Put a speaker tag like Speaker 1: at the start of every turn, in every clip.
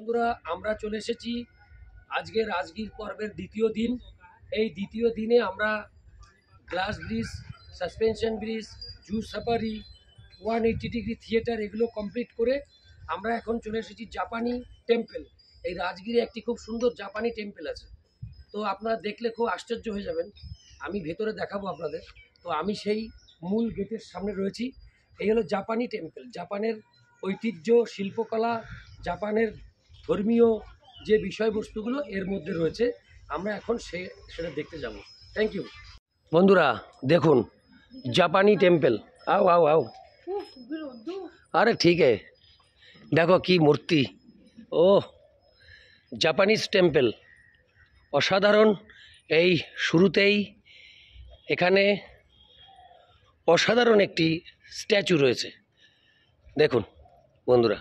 Speaker 1: বন্ধুরা আমরা চলে এসেছি আজকে রাজগীর পর্বের দ্বিতীয় দিন। এই দ্বিতীয় দিনে আমরা গ্লাস ব্রিজ, সাসপেনশন ব্রিজ, জু সাফারি, 180 ডিগ্রি থিয়েটার এগুলো কমপ্লিট করে আমরা এখন চলে এসেছি জাপানি টেম্পল। এই রাজগীরে একটি খুব সুন্দর জাপানি টেম্পল আছে, তো আপনারা দেখলে খুব আশ্চর্য হয়ে যাবেন। আমি ভেতরে দেখাবো আপনাদের। তো আমি সেই মূল গেটের সামনে রয়েছি। এই হলো জাপানি টেম্পল। জাপানের ঐতিহ্য, শিল্পকলা, জাপানের ধর্মীয় যে বিষয়বস্তুগুলো এর মধ্যে রয়েছে, আমরা এখন সেটা দেখতে যাব। Thank you. বন্ধুরা দেখুন জাপানি টেম্পল। आओ आओ आओ। अरे ठीक है, देखो की मूर्ति। ओह, জাপানিজ টেম্পল অসাধারণ। এই শুরুতেই এখানে অসাধারণ একটি স্ট্যাচু রয়েছে, দেখুন বন্ধুরা,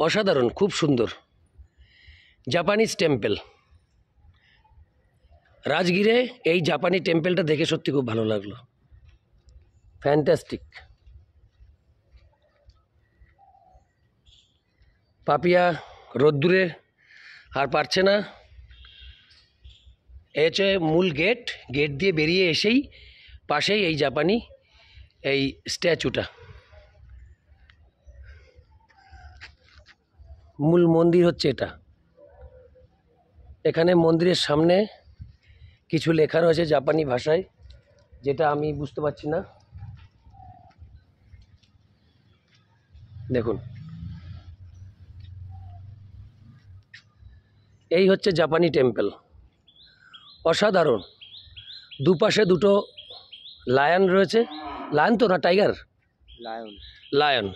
Speaker 1: অসাধারণ, খুব সুন্দর জাপানিজ টেম্পল। রাজগীরে এই জাপানি টেম্পলটা দেখে সত্যি খুব ভালো লাগলো, ফ্যান্টাস্টিক। পাপিয়া রোদ্দুরে আর পারছে না। এই হচ্ছে মূল গেট। গেট দিয়ে বেরিয়ে এসেই পাশেই এই জাপানি এই স্ট্যাচুটা। মূল মন্দির হচ্ছে এটা। এখানে মন্দিরের সামনে কিছু লেখা রয়েছে জাপানি ভাষায়, যেটা আমি বুঝতে পারছি না। দেখুন, এই হচ্ছে জাপানি টেম্পল, অসাধারণ। দুপাশে দুটো লায়ন রয়েছে। লায়ন তো না, টাইগার, লায়ন।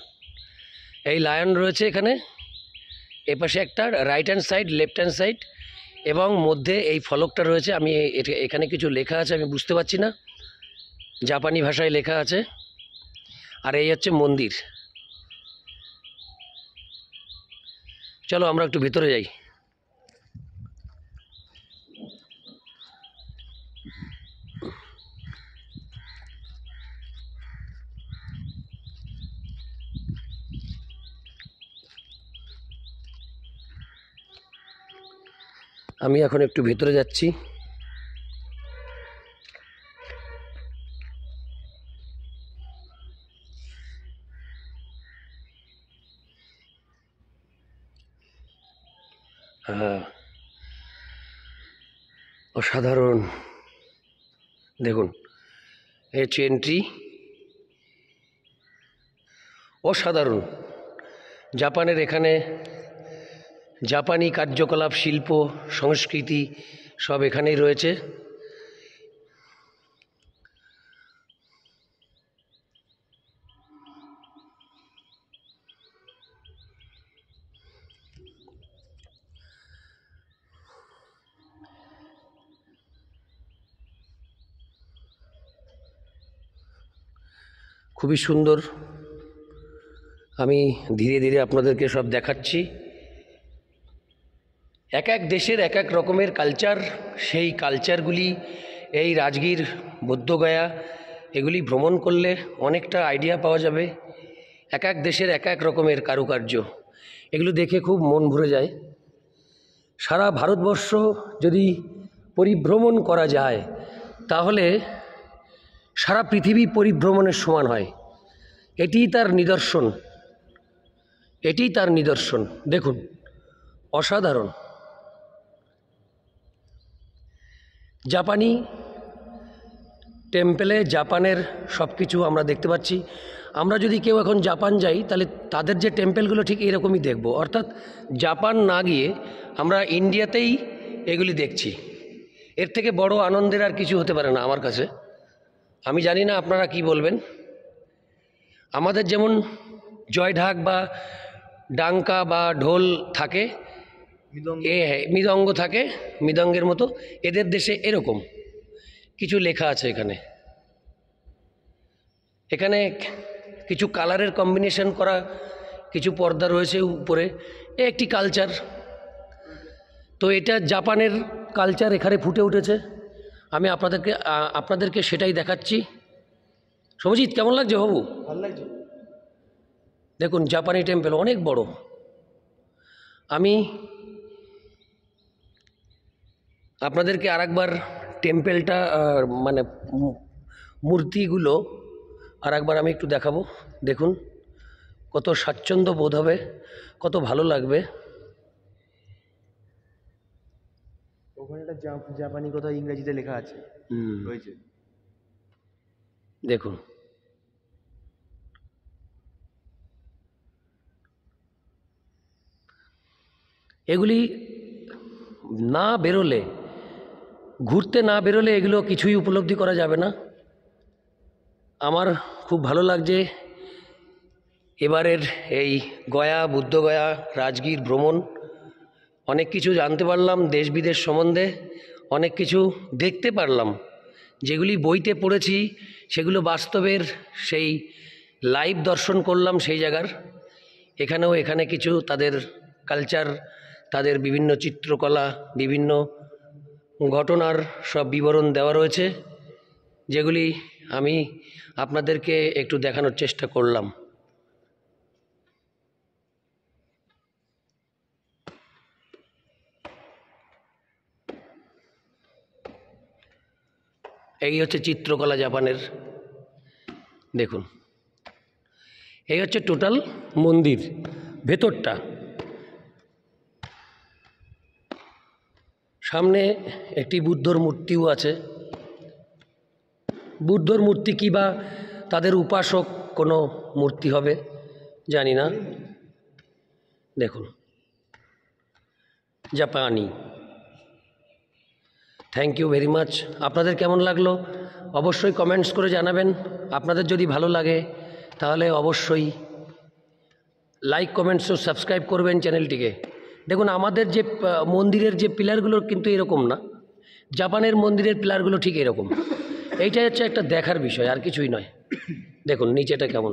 Speaker 1: এই লায়ন রয়েছে এখানে। এপাশে একটা right hand side, left hand side, এবং মধ্যে এই ফলকটা রয়েছে। আমি এখানে কিছু লেখা আছে, আমি বুঝতে পারছি না, জাপানি ভাষায় লেখা আছে। আর এই হচ্ছে মন্দির। চলো আমরা একটু ভিতরে যাই। আমি এখন একটু ভিতরে যাচ্ছি। হ্যাঁ, অসাধারণ। দেখুন, এই হচ্ছে এন্ট্রি। অসাধারণ। জাপানের এখানে জাপানি কার্যকলাপ, শিল্প, সংস্কৃতি সব এখানেই রয়েছে। খুবই সুন্দর। আমি ধীরে ধীরে আপনাদেরকে সব দেখাচ্ছি। এক এক দেশের এক এক রকমের কালচার। সেই কালচারগুলি এই রাজগীর, বৌদ্ধগয়া এগুলি ভ্রমণ করলে অনেকটা আইডিয়া পাওয়া যাবে। এক এক দেশের এক এক রকমের কারুকার্য, এগুলো দেখে খুব মন ভরে যায়। সারা ভারতবর্ষ যদি পরিভ্রমণ করা যায় তাহলে সারা পৃথিবী পরিভ্রমণের সমান হয়। এটিই তার নিদর্শন, এটিই তার নিদর্শন। দেখুন, অসাধারণ। জাপানি টেম্পলে জাপানের সব কিছু আমরা দেখতে পাচ্ছি। আমরা যদি কেউ এখন জাপান যাই তাহলে তাদের যে টেম্পলগুলো ঠিক এরকমই দেখব। অর্থাৎ জাপান না গিয়ে আমরা ইন্ডিয়াতেই এগুলি দেখছি। এর থেকে বড় আনন্দের আর কিছু হতে পারে না আমার কাছে। আমি জানি না আপনারা কি বলবেন। আমাদের যেমন জয়ঢাক বা ডাঙ্কা বা ঢোল থাকে, মৃদঙ্গ থাকে, মৃদঙ্গের মতো এদের দেশে এরকম কিছু লেখা আছে। এখানে এখানে কিছু কালারের কম্বিনেশন করা কিছু পর্দা রয়েছে উপরে। একটি কালচার। তো এটা জাপানের কালচার এখানে ফুটে উঠেছে। আমি আপনাদেরকে সেটাই দেখাচ্ছি। শুভজিৎ, কেমন লাগছে বাবু? ভালো লাগছে। দেখুন, জাপানি টেম্পল অনেক বড়। আমি আপনাদেরকে আরেকবার টেম্পেলটা মানে মূর্তিগুলো আরেকবার আমি একটু দেখাবো। দেখুন কত স্বাচ্ছন্দ্য বোধ হবে, কত ভালো লাগবে।
Speaker 2: ওখানে একটা জাপানি কথা ইংরেজিতে লেখা আছে রয়েছে,
Speaker 1: দেখুন। এগুলি না বেরোলে, ঘুরতে না বেরোলে এগুলো কিছুই উপলব্ধি করা যাবে না। আমার খুব ভালো লাগছে এবারের এই গয়া, বুদ্ধগয়া, রাজগীর ভ্রমণ। অনেক কিছু জানতে পারলাম দেশ বিদেশ সম্বন্ধে, অনেক কিছু দেখতে পারলাম। যেগুলি বইতে পড়েছি সেগুলো বাস্তবের সেই লাইভ দর্শন করলাম সেই জায়গার। এখানে কিছু তাদের কালচার, তাদের বিভিন্ন চিত্রকলা, বিভিন্ন ঘটনার সব বিবরণ দেওয়া রয়েছে, যেগুলি আমি আপনাদেরকে একটু দেখানোর চেষ্টা করলাম। এই হচ্ছে চিত্রকলা জাপানের, দেখুন। এই হচ্ছে টোটাল মন্দির ভেতরটা। সামনে একটি বুদ্ধর মূর্তিও আছে। বুদ্ধর মূর্তি কি বা তাদের উপাসক কোনো মূর্তি হবে জানি না। দেখুন জাপানি। Thank you very much. আপনাদের কেমন লাগলো অবশ্যই কমেন্টস করে জানাবেন। আপনাদের যদি ভালো লাগে তাহলে অবশ্যই লাইক, কমেন্টস ও সাবস্ক্রাইব করবেন চ্যানেলটিকে। দেখুন আমাদের যে মন্দিরের যে পিলারগুলো কিন্তু এরকম না, জাপানের মন্দিরের পিলারগুলো ঠিক এরকম। এইটাই হচ্ছে একটা দেখার বিষয়, আর কিছুই নয়। দেখুন নিচেটা কেমন।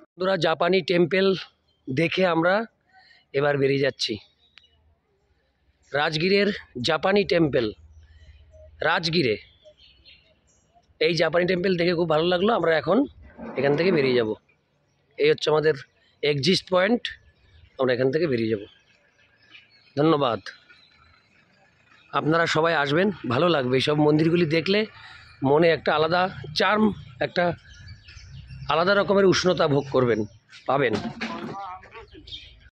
Speaker 1: বন্ধুরা, জাপানি টেম্পেল দেখে আমরা এবার বেরিয়ে যাচ্ছি। রাজগীরের জাপানি টেম্পেল, রাজগীরে এই জাপানি টেম্পেল দেখে খুব ভালো লাগলো। আমরা এখন এখান থেকে বেরিয়ে যাব। এই হচ্ছে আমাদের এক্সিট পয়েন্ট, আমরা এখান থেকে বেরিয়ে যাব। ধন্যবাদ। আপনারা সবাই আসবেন, ভালো লাগবে। এইসব মন্দিরগুলি দেখলে মনে একটা আলাদা চার্ম, একটা আলাদা রকমের উষ্ণতা ভোগ করবেন, পাবেন।